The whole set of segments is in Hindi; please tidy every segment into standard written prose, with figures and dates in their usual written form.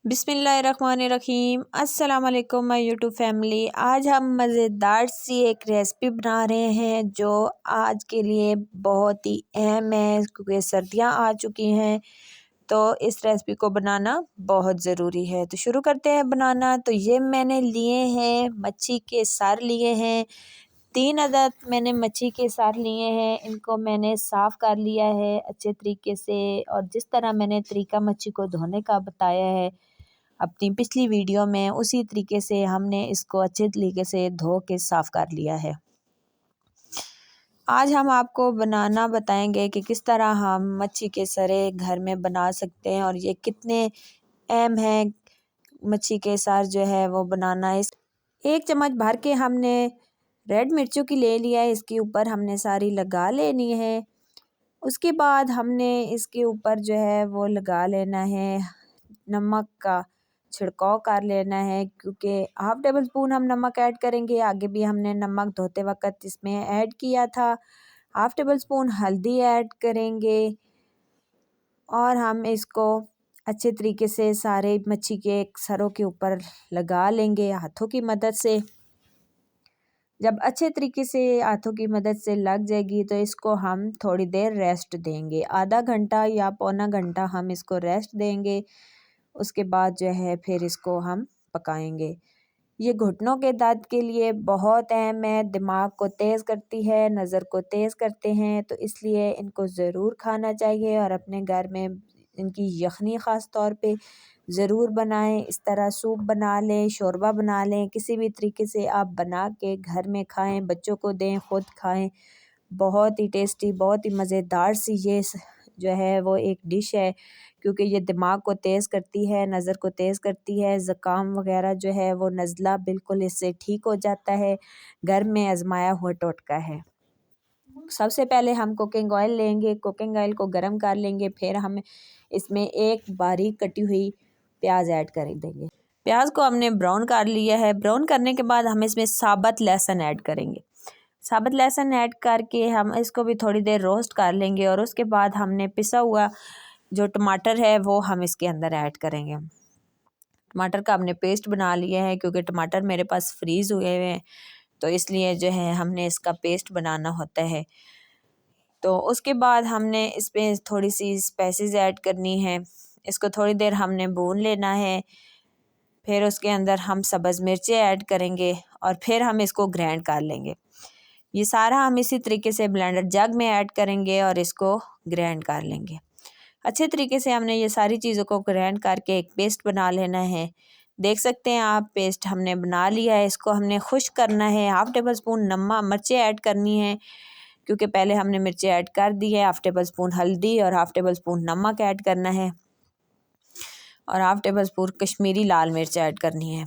बिस्मिल्लाहिर्रहमानिर्रहीम। अस्सलाम वालेकुम माय यूट्यूब फैमिली। आज हम मज़ेदार सी एक रेसिपी बना रहे हैं जो आज के लिए बहुत ही अहम है क्योंकि सर्दियां आ चुकी हैं, तो इस रेसिपी को बनाना बहुत ज़रूरी है। तो शुरू करते हैं बनाना। तो ये मैंने लिए हैं मच्छी के सर लिए हैं, 3 अदद मैंने मच्छी के सर लिए हैं। इनको मैंने साफ़ कर लिया है अच्छे तरीके से, और जिस तरह मैंने तरीका मच्छी को धोने का बताया है अपनी पिछली वीडियो में, उसी तरीके से हमने इसको अच्छे तरीके से धो के साफ़ कर लिया है। आज हम आपको बनाना बताएंगे कि किस तरह हम मच्छी के सरे घर में बना सकते हैं और ये कितने अहम है मच्छी के सर जो है वो बनाना। इस 1 चम्मच भर के हमने रेड मिर्चों की ले लिया है, इसके ऊपर हमने सारी लगा लेनी है। उसके बाद हमने इसके ऊपर जो है वो लगा लेना है नमक का छिड़काव कर लेना है, क्योंकि 1/2 टेबल स्पून हम नमक ऐड करेंगे। आगे भी हमने नमक धोते वक्त इसमें ऐड किया था। 1/2 टेबल स्पून हल्दी ऐड करेंगे और हम इसको अच्छे तरीके से सारे मच्छी के सरों के ऊपर लगा लेंगे हाथों की मदद से। जब अच्छे तरीके से हाथों की मदद से लग जाएगी तो इसको हम थोड़ी देर रेस्ट देंगे, आधा घंटा या पौना घंटा हम इसको रेस्ट देंगे। उसके बाद जो है फिर इसको हम पकाएंगे। ये घुटनों के दर्द के लिए बहुत अहम है, दिमाग को तेज़ करती है, नज़र को तेज़ करते हैं, तो इसलिए इनको ज़रूर खाना चाहिए और अपने घर में इनकी यखनी ख़ास तौर पे ज़रूर बनाएं। इस तरह सूप बना लें, शोरबा बना लें, किसी भी तरीके से आप बना के घर में खाएं, बच्चों को दें, ख़ुद खाएं। बहुत ही टेस्टी, बहुत ही मज़ेदार सी ये जो है वो एक डिश है, क्योंकि ये दिमाग को तेज़ करती है, नज़र को तेज़ करती है, ज़ुकाम वगैरह जो है वो नज़ला बिल्कुल इससे ठीक हो जाता है। घर में आजमाया हुआ टोटका है। सबसे पहले हम कुकिंग ऑयल लेंगे, कुकिंग ऑयल को गर्म कर लेंगे, फिर हम इसमें एक बारीक कटी हुई प्याज ऐड कर देंगे। प्याज को हमने ब्राउन कर लिया है। ब्राउन करने के बाद हम इसमें साबुत लहसुन ऐड करेंगे। साबुत लहसुन ऐड करके हम इसको भी थोड़ी देर रोस्ट कर लेंगे और उसके बाद हमने पिसा हुआ जो टमाटर है वो हम इसके अंदर ऐड करेंगे। टमाटर का हमने पेस्ट बना लिया है, क्योंकि टमाटर मेरे पास फ्रीज़ हुए हुए हैं, तो इसलिए जो है हमने इसका पेस्ट बनाना होता है। तो उसके बाद हमने इसमें थोड़ी सी स्पाइसेस ऐड करनी है। इसको थोड़ी देर हमने भून लेना है। फिर उसके अंदर हम सब्ज़ मिर्चें ऐड करेंगे और फिर हम इसको ग्राइंड कर लेंगे। ये सारा हम इसी तरीके से ब्लेंडर जग में ऐड करेंगे और इसको ग्राइंड कर लेंगे। अच्छे तरीके से हमने ये सारी चीज़ों को ग्राइंड करके एक पेस्ट बना लेना है। देख सकते हैं आप, पेस्ट हमने बना लिया है। इसको हमने खुश्क करना है। 1/2 टेबल स्पून नमक मिर्चें ऐड करनी है, क्योंकि पहले हमने मिर्चें ऐड कर दी है। 1/2 टेबल स्पून हल्दी और 1/2 टेबल स्पून नमक ऐड करना है और 1/2 टेबल स्पून कश्मीरी लाल मिर्च ऐड करनी है।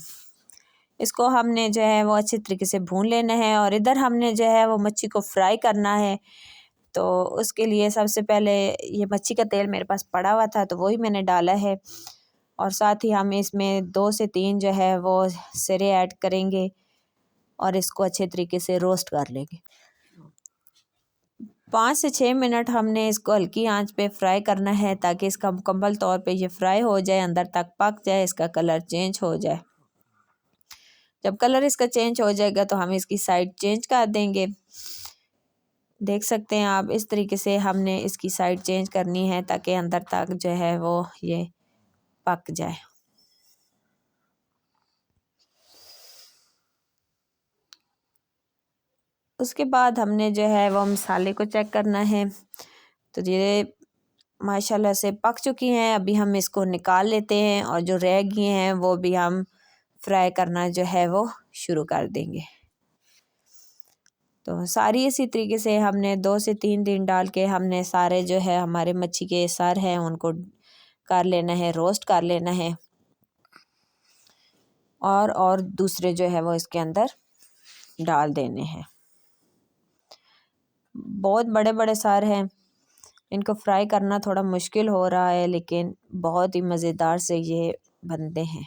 इसको हमने जो है वो अच्छे तरीके से भून लेना है और इधर हमने जो है वो मच्छी को फ्राई करना है। तो उसके लिए सबसे पहले ये मच्छी का तेल मेरे पास पड़ा हुआ था, तो वही मैंने डाला है और साथ ही हम इसमें 2 से 3 जो है वो सिरे ऐड करेंगे और इसको अच्छे तरीके से रोस्ट कर लेंगे। 5 से 6 मिनट हमने इसको हल्की आंच पे फ्राई करना है, ताकि इसका मुकम्मल तौर पे ये फ्राई हो जाए, अंदर तक पक जाए, इसका कलर चेंज हो जाए। जब कलर इसका चेंज हो जाएगा तो हम इसकी साइड चेंज कर देंगे। देख सकते हैं आप, इस तरीके से हमने इसकी साइड चेंज करनी है ताकि अंदर तक जो है वो ये पक जाए। उसके बाद हमने जो है वो मसाले को चेक करना है। तो ये माशाल्लाह से पक चुकी हैं। अभी हम इसको निकाल लेते हैं और जो रह गई हैं वो भी हम फ्राई करना जो है वो शुरू कर देंगे। तो सारी इसी तरीके से हमने 2 से 3 दिन डाल के हमने सारे जो है हमारे मच्छी के सर हैं उनको कर लेना है, रोस्ट कर लेना है और दूसरे जो है वो इसके अंदर डाल देने हैं। बहुत बड़े बड़े सर हैं, इनको फ्राई करना थोड़ा मुश्किल हो रहा है, लेकिन बहुत ही मज़ेदार से ये बनते हैं।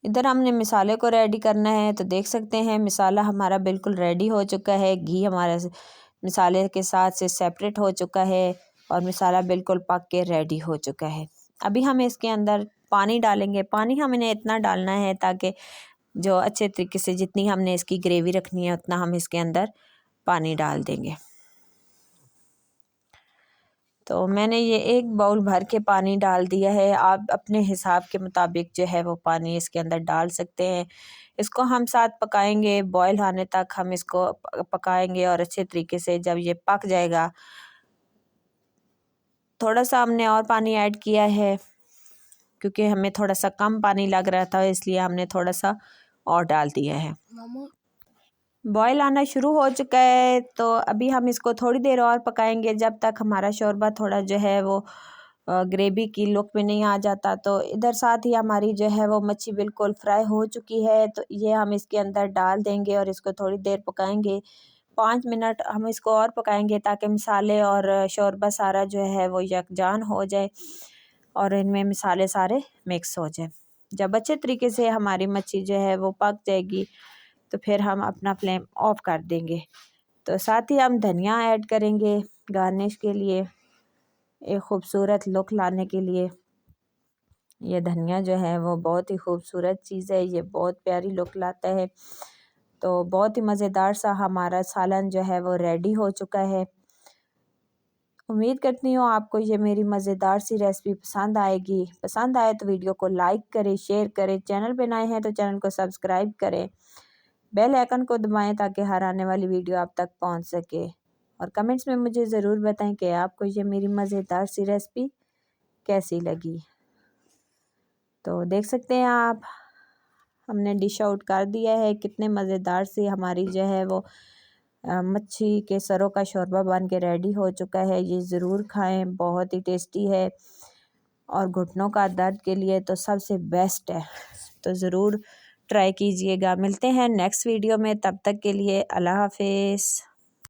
इधर हमने मिसाले को रेडी करना है। तो देख सकते हैं मिसाला हमारा बिल्कुल रेडी हो चुका है। घी हमारा मिसाले के साथ से सेपरेट हो चुका है। और मसाला बिल्कुल पक के रेडी हो चुका है। अभी हम इसके अंदर पानी डालेंगे। पानी हमने इतना डालना है ताकि जो अच्छे तरीके से जितनी हमने इसकी ग्रेवी रखनी है उतना हम इसके अंदर पानी डाल देंगे। तो मैंने ये 1 बाउल भर के पानी डाल दिया है। आप अपने हिसाब के मुताबिक जो है वो पानी इसके अंदर डाल सकते हैं। इसको हम साथ पकाएंगे, बॉयल आने तक हम इसको पकाएंगे और अच्छे तरीके से जब ये पक जाएगा, थोड़ा सा हमने और पानी ऐड किया है क्योंकि हमें थोड़ा सा कम पानी लग रहा था, इसलिए हमने थोड़ा सा और डाल दिया है। बॉयल आना शुरू हो चुका है, तो अभी हम इसको थोड़ी देर और पकाएंगे जब तक हमारा शोरबा थोड़ा जो है वो ग्रेवी की लुक में नहीं आ जाता। तो इधर साथ ही हमारी जो है वो मच्छी बिल्कुल फ्राई हो चुकी है, तो ये हम इसके अंदर डाल देंगे और इसको थोड़ी देर पकाएंगे। 5 मिनट हम इसको और पकाएंगे ताकि मसाले और शोरबा सारा जो है वो यकजान हो जाए और इनमें मसाले सारे मिक्स हो जाए। जब अच्छे तरीके से हमारी मच्छी जो है वो पक जाएगी तो फिर हम अपना फ्लेम ऑफ कर देंगे। तो साथ ही हम धनिया ऐड करेंगे गार्निश के लिए, एक ख़ूबसूरत लुक लाने के लिए। ये धनिया जो है वो बहुत ही खूबसूरत चीज़ है, ये बहुत प्यारी लुक लाता है। तो बहुत ही मज़ेदार सा हमारा सालन जो है वो रेडी हो चुका है। उम्मीद करती हूँ आपको ये मेरी मज़ेदार सी रेसिपी पसंद आएगी। पसंद आए तो वीडियो को लाइक करें, शेयर करें। चैनल पे नए हैं तो चैनल को सब्सक्राइब करें। बेल आइकन को दबाएं ताकि हर आने वाली वीडियो आप तक पहुंच सके। और कमेंट्स में मुझे ज़रूर बताएं कि आपको ये मेरी मज़ेदार सी रेसिपी कैसी लगी। तो देख सकते हैं आप, हमने डिश आउट कर दिया है। कितने मज़ेदार सी हमारी जो है वो मच्छी के सरों का शोरबा बन के रेडी हो चुका है। ये ज़रूर खाएं, बहुत ही टेस्टी है और घुटनों का दर्द के लिए तो सबसे बेस्ट है। तो ज़रूर ट्राई कीजिएगा। मिलते हैं नेक्स्ट वीडियो में, तब तक के लिए अल्लाह हाफिज़।